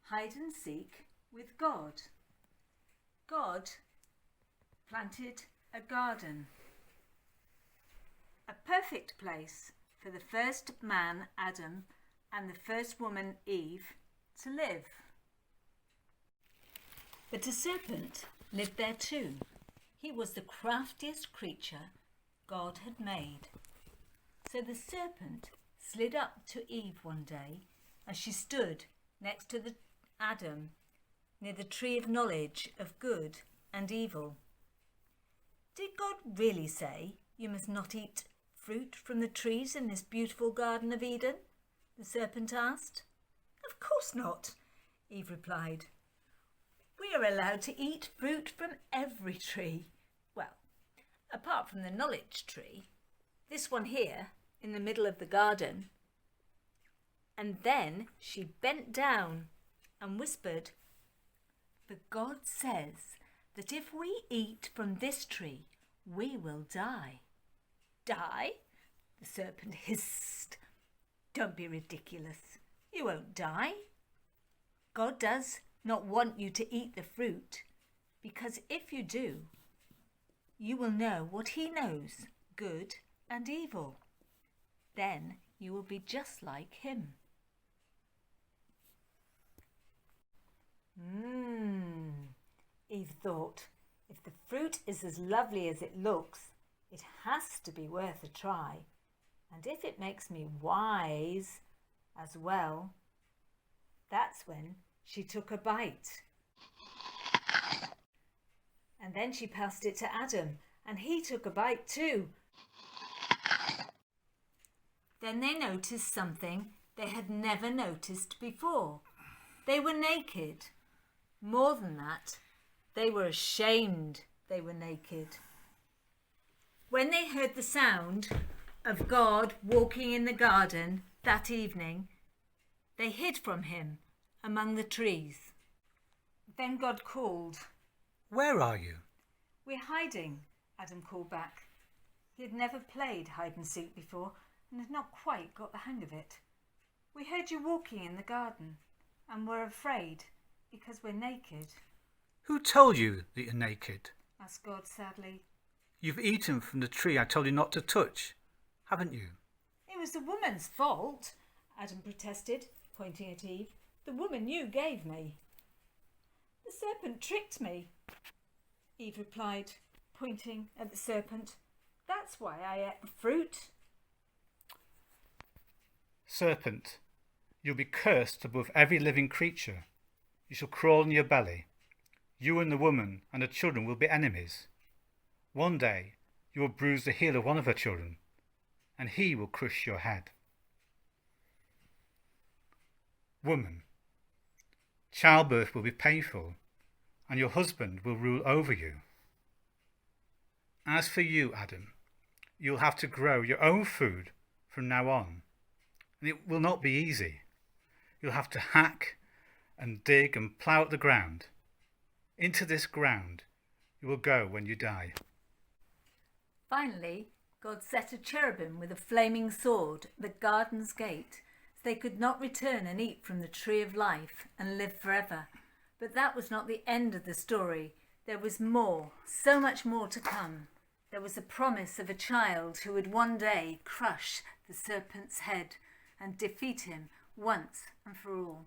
hide and seek with God. God planted a garden, a perfect place for the first man, Adam, and the first woman, Eve, to live. But a serpent lived there too. He was the craftiest creature God had made. So the serpent slid up to Eve one day as she stood next to Adam near the tree of knowledge of good and evil. Did God really say you must not eat fruit from the trees in this beautiful Garden of Eden? The serpent asked. Of course not, Eve replied. We are allowed to eat fruit from every tree. Well, apart from the knowledge tree, this one here in the middle of the garden. And then she bent down and whispered, but God says that if we eat from this tree, we will die. Die? The serpent hissed. Don't be ridiculous. You won't die. God does not want you to eat the fruit, because if you do, you will know what he knows, good and evil. Then you will be just like him. Eve thought, if the fruit is as lovely as it looks, it has to be worth a try. And if it makes me wise as well, that's when she took a bite. And then she passed it to Adam, and he took a bite too. Then they noticed something they had never noticed before. They were naked. More than that, they were ashamed they were naked. When they heard the sound of God walking in the garden that evening, they hid from him among the trees. Then God called. Where are you? We're hiding, Adam called back. He had never played hide and seek before and had not quite got the hang of it. We heard you walking in the garden and were afraid because we're naked. Who told you that you're naked? Asked God sadly. You've eaten from the tree I told you not to touch, haven't you? It was the woman's fault, Adam protested, pointing at Eve. The woman you gave me. The serpent tricked me, Eve replied, pointing at the serpent. That's why I ate the fruit. Serpent, you'll be cursed above every living creature. You shall crawl on your belly. You and the woman and her children will be enemies. One day you will bruise the heel of one of her children, and he will crush your head. Woman, childbirth will be painful, and your husband will rule over you. As for you, Adam, you'll have to grow your own food from now on, and it will not be easy. You'll have to hack and dig and plough up the ground. Into this ground you will go when you die. Finally, God set a cherubim with a flaming sword at the garden's gate, so they could not return and eat from the tree of life and live forever. But that was not the end of the story. There was more, so much more to come. There was a promise of a child who would one day crush the serpent's head and defeat him once and for all.